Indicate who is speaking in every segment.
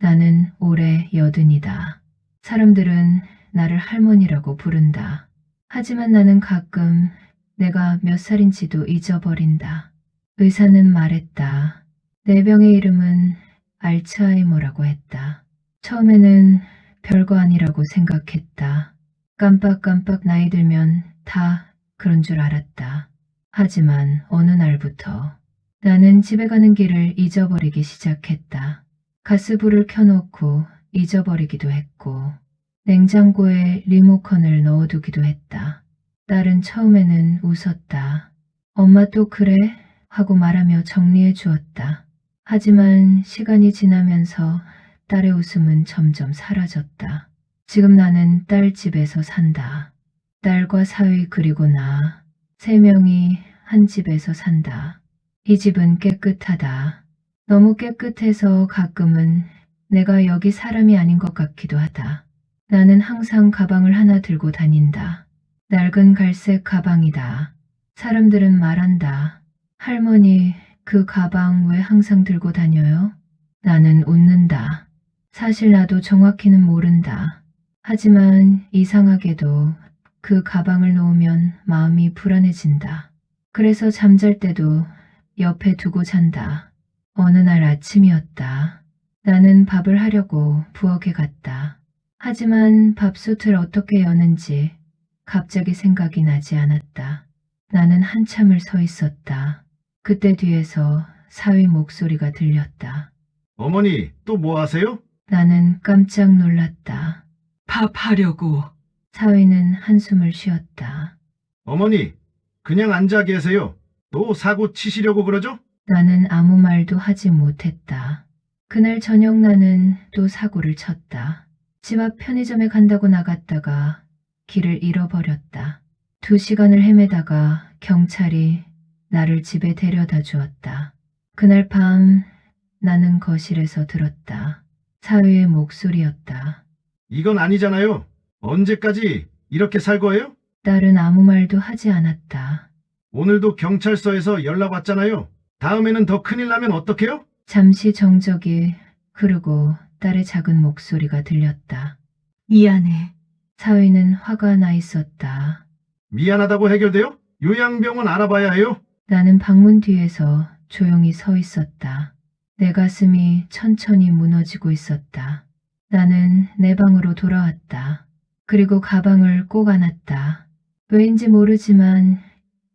Speaker 1: 나는 올해 80이다. 사람들은 나를 할머니라고 부른다. 하지만 나는 가끔 내가 몇 살인지도 잊어버린다. 의사는 말했다. 내 병의 이름은 알츠하이머라고 했다. 처음에는 별거 아니라고 생각했다. 깜빡깜빡 나이 들면 다 그런 줄 알았다. 하지만 어느 날부터 나는 집에 가는 길을 잊어버리기 시작했다. 가스불을 켜놓고 잊어버리기도 했고 냉장고에 리모컨을 넣어두기도 했다. 딸은 처음에는 웃었다. 엄마 또 그래? 하고 말하며 정리해 주었다. 하지만 시간이 지나면서 딸의 웃음은 점점 사라졌다. 지금 나는 딸 집에서 산다. 딸과 사위 그리고 나, 3명이 한 집에서 산다. 이 집은 깨끗하다. 너무 깨끗해서 가끔은 내가 여기 사람이 아닌 것 같기도 하다. 나는 항상 가방을 하나 들고 다닌다. 낡은 갈색 가방이다. 사람들은 말한다. 할머니, 그 가방 왜 항상 들고 다녀요? 나는 웃는다. 사실 나도 정확히는 모른다. 하지만 이상하게도 그 가방을 놓으면 마음이 불안해진다. 그래서 잠잘 때도 옆에 두고 잔다. 어느 날 아침이었다. 나는 밥을 하려고 부엌에 갔다. 하지만 밥솥을 어떻게 여는지 갑자기 생각이 나지 않았다. 나는 한참을 서 있었다. 그때 뒤에서 사위 목소리가 들렸다.
Speaker 2: 어머니, 또 뭐 하세요?
Speaker 1: 나는 깜짝 놀랐다.
Speaker 3: 밥 하려고.
Speaker 1: 사위는 한숨을 쉬었다.
Speaker 2: 어머니, 그냥 앉아 계세요. 또 사고 치시려고 그러죠?
Speaker 1: 나는 아무 말도 하지 못했다. 그날 저녁 나는 또 사고를 쳤다. 집 앞 편의점에 간다고 나갔다가 길을 잃어버렸다. 2시간을 헤매다가 경찰이 나를 집에 데려다 주었다. 그날 밤 나는 거실에서 들었다. 사위의 목소리였다.
Speaker 2: 이건 아니잖아요. 언제까지 이렇게 살 거예요?
Speaker 1: 딸은 아무 말도 하지 않았다.
Speaker 2: 오늘도 경찰서에서 연락 왔잖아요. 다음에는 더 큰일 나면 어떡해요?
Speaker 1: 잠시 정적이 흐르고 딸의 작은 목소리가 들렸다.
Speaker 3: 미안해.
Speaker 1: 사위는 화가 나 있었다.
Speaker 2: 미안하다고 해결돼요? 요양병원 알아봐야 해요.
Speaker 1: 나는 방문 뒤에서 조용히 서 있었다. 내 가슴이 천천히 무너지고 있었다. 나는 내 방으로 돌아왔다. 그리고 가방을 꼭 안았다. 왜인지 모르지만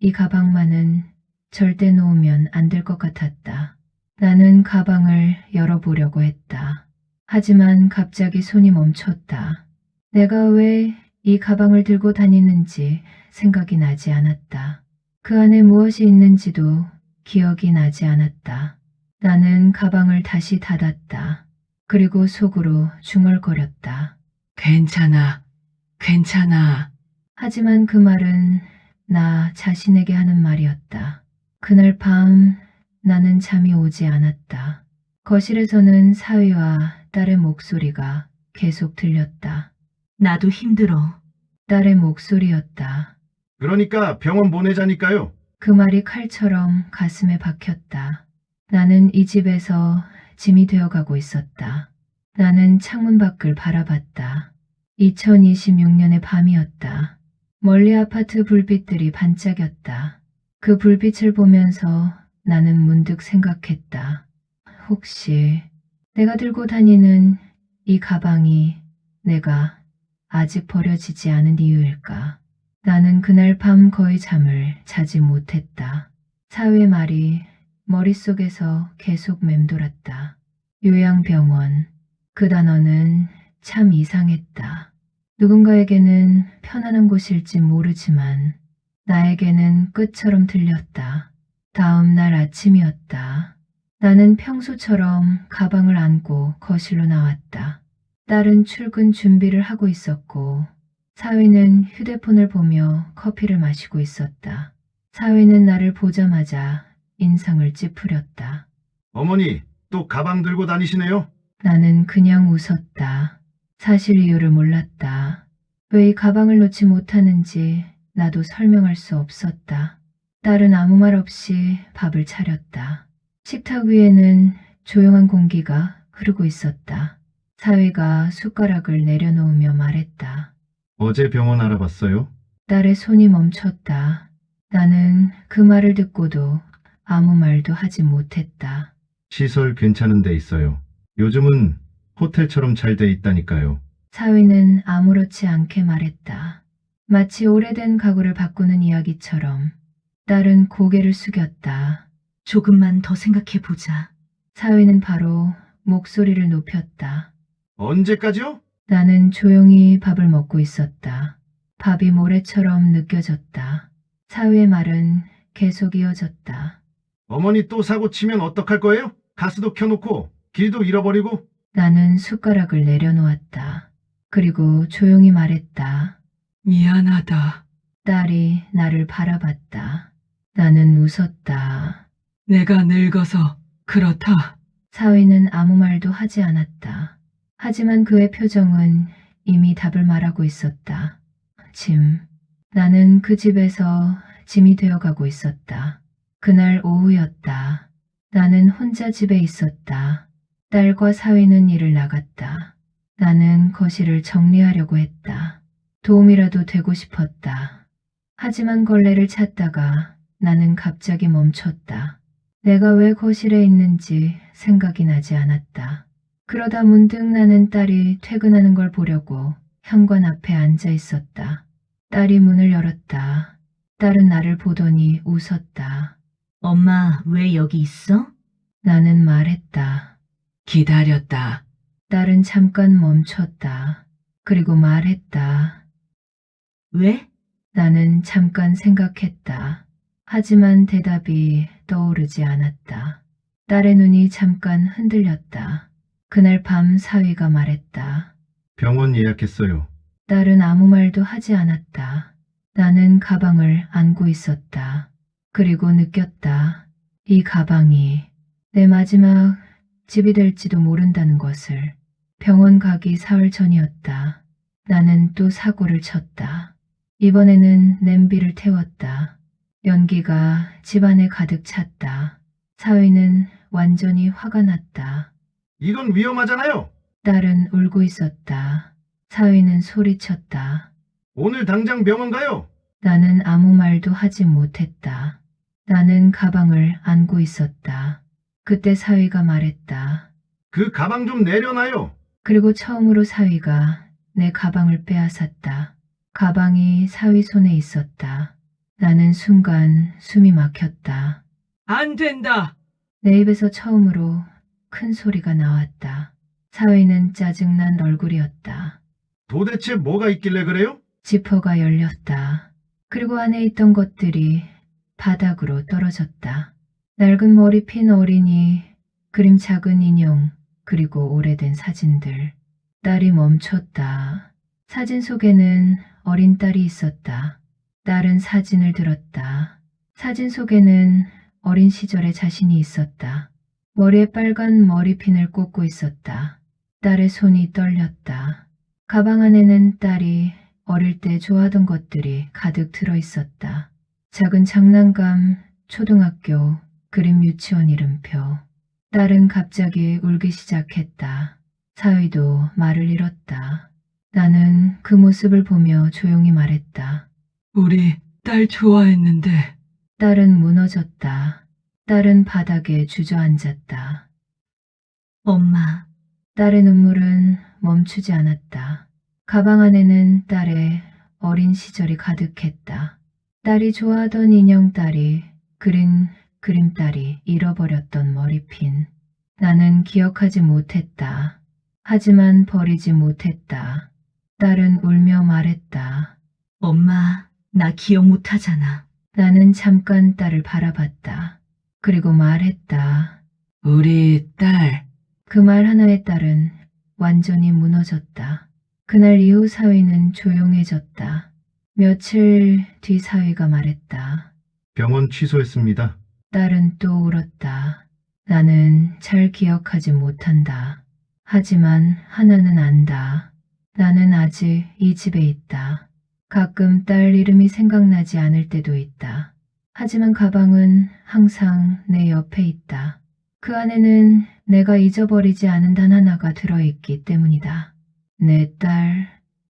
Speaker 1: 이 가방만은 절대 놓으면 안 될 것 같았다. 나는 가방을 열어보려고 했다. 하지만 갑자기 손이 멈췄다. 내가 왜 이 가방을 들고 다니는지 생각이 나지 않았다. 그 안에 무엇이 있는지도 기억이 나지 않았다. 나는 가방을 다시 닫았다. 그리고 속으로 중얼거렸다.
Speaker 3: 괜찮아. 괜찮아.
Speaker 1: 하지만 그 말은 나 자신에게 하는 말이었다. 그날 밤 나는 잠이 오지 않았다. 거실에서는 사위와 딸의 목소리가 계속 들렸다.
Speaker 3: 나도 힘들어.
Speaker 1: 딸의 목소리였다.
Speaker 2: 그러니까 병원 보내자니까요.
Speaker 1: 그 말이 칼처럼 가슴에 박혔다. 나는 이 집에서 짐이 되어가고 있었다. 나는 창문 밖을 바라봤다. 2026년의 밤이었다. 멀리 아파트 불빛들이 반짝였다. 그 불빛을 보면서 나는 문득 생각했다. 혹시 내가 들고 다니는 이 가방이 내가 아직 버려지지 않은 이유일까? 나는 그날 밤 거의 잠을 자지 못했다. 사위의 말이 머릿속에서 계속 맴돌았다. 요양병원. 그 단어는 참 이상했다. 누군가에게는 편안한 곳일지 모르지만 나에게는 끝처럼 들렸다. 다음 날 아침이었다. 나는 평소처럼 가방을 안고 거실로 나왔다. 딸은 출근 준비를 하고 있었고 사위는 휴대폰을 보며 커피를 마시고 있었다. 사위는 나를 보자마자 인상을 찌푸렸다.
Speaker 2: 어머니, 또 가방 들고 다니시네요.
Speaker 1: 나는 그냥 웃었다. 사실 이유를 몰랐다. 왜 이 가방을 놓지 못하는지 나도 설명할 수 없었다. 딸은 아무 말 없이 밥을 차렸다. 식탁 위에는 조용한 공기가 흐르고 있었다. 사위가 숟가락을 내려놓으며 말했다.
Speaker 2: 어제 병원 알아봤어요?
Speaker 1: 딸의 손이 멈췄다. 나는 그 말을 듣고도 아무 말도 하지 못했다.
Speaker 2: 시설 괜찮은 데 있어요. 요즘은 호텔처럼 잘 돼 있다니까요.
Speaker 1: 사위는 아무렇지 않게 말했다. 마치 오래된 가구를 바꾸는 이야기처럼. 딸은 고개를 숙였다.
Speaker 3: 조금만 더 생각해 보자.
Speaker 1: 사위는 바로 목소리를 높였다.
Speaker 2: 언제까지요?
Speaker 1: 나는 조용히 밥을 먹고 있었다. 밥이 모래처럼 느껴졌다. 사위의 말은 계속 이어졌다.
Speaker 2: 어머니 또 사고 치면 어떡할 거예요? 가스도 켜놓고 길도 잃어버리고.
Speaker 1: 나는 숟가락을 내려놓았다. 그리고 조용히 말했다.
Speaker 3: 미안하다.
Speaker 1: 딸이 나를 바라봤다. 나는 웃었다.
Speaker 3: 내가 늙어서 그렇다.
Speaker 1: 사위는 아무 말도 하지 않았다. 하지만 그의 표정은 이미 답을 말하고 있었다. 짐. 나는 그 집에서 짐이 되어가고 있었다. 그날 오후였다. 나는 혼자 집에 있었다. 딸과 사위는 일을 나갔다. 나는 거실을 정리하려고 했다. 도움이라도 되고 싶었다. 하지만 걸레를 찾다가 나는 갑자기 멈췄다. 내가 왜 거실에 있는지 생각이 나지 않았다. 그러다 문득 나는 딸이 퇴근하는 걸 보려고 현관 앞에 앉아 있었다. 딸이 문을 열었다. 딸은 나를 보더니 웃었다.
Speaker 3: 엄마, 왜 여기 있어?
Speaker 1: 나는 말했다.
Speaker 3: 기다렸다.
Speaker 1: 딸은 잠깐 멈췄다. 그리고 말했다.
Speaker 3: 왜?
Speaker 1: 나는 잠깐 생각했다. 하지만 대답이 떠오르지 않았다. 딸의 눈이 잠깐 흔들렸다. 그날 밤 사위가 말했다.
Speaker 2: 병원 예약했어요.
Speaker 1: 딸은 아무 말도 하지 않았다. 나는 가방을 안고 있었다. 그리고 느꼈다. 이 가방이 내 마지막 집이 될지도 모른다는 것을. 병원 가기 사흘 전이었다. 나는 또 사고를 쳤다. 이번에는 냄비를 태웠다. 연기가 집안에 가득 찼다. 사위는 완전히 화가 났다.
Speaker 2: 이건 위험하잖아요.
Speaker 1: 딸은 울고 있었다. 사위는 소리쳤다.
Speaker 2: 오늘 당장 병원 가요.
Speaker 1: 나는 아무 말도 하지 못했다. 나는 가방을 안고 있었다. 그때 사위가 말했다.
Speaker 2: 그 가방 좀 내려놔요.
Speaker 1: 그리고 처음으로 사위가 내 가방을 빼앗았다. 가방이 사위 손에 있었다. 나는 순간 숨이 막혔다.
Speaker 3: 안 된다.
Speaker 1: 내 입에서 처음으로 큰 소리가 나왔다. 사위는 짜증난 얼굴이었다.
Speaker 2: 도대체 뭐가 있길래 그래요?
Speaker 1: 지퍼가 열렸다. 그리고 안에 있던 것들이 바닥으로 떨어졌다. 낡은 머리핀 어린이, 그림 작은 인형, 그리고 오래된 사진들. 딸이 멈췄다. 사진 속에는 어린 딸이 있었다. 딸은 사진을 들었다. 사진 속에는 어린 시절의 자신이 있었다. 머리에 빨간 머리핀을 꽂고 있었다. 딸의 손이 떨렸다. 가방 안에는 딸이 어릴 때 좋아하던 것들이 가득 들어 있었다. 작은 장난감, 초등학교, 그림 유치원 이름표. 딸은 갑자기 울기 시작했다. 사위도 말을 잃었다. 나는 그 모습을 보며 조용히 말했다.
Speaker 3: 우리 딸 좋아했는데.
Speaker 1: 딸은 무너졌다. 딸은 바닥에 주저앉았다.
Speaker 3: 엄마,
Speaker 1: 딸의 눈물은 멈추지 않았다. 가방 안에는 딸의 어린 시절이 가득했다. 딸이 좋아하던 인형 딸이, 그린 그림 딸이, 잃어버렸던 머리핀. 나는 기억하지 못했다. 하지만 버리지 못했다. 딸은 울며 말했다.
Speaker 3: 엄마, 나 기억 못하잖아.
Speaker 1: 나는 잠깐 딸을 바라봤다. 그리고 말했다.
Speaker 3: 우리 딸.
Speaker 1: 그 말 하나에 딸은 완전히 무너졌다. 그날 이후 사위는 조용해졌다. 며칠 뒤 사위가 말했다.
Speaker 2: 병원 취소했습니다.
Speaker 1: 딸은 또 울었다. 나는 잘 기억하지 못한다. 하지만 하나는 안다. 나는 아직 이 집에 있다. 가끔 딸 이름이 생각나지 않을 때도 있다. 하지만 가방은 항상 내 옆에 있다. 그 안에는 내가 잊어버리지 않은 단 하나가 들어있기 때문이다. 내 딸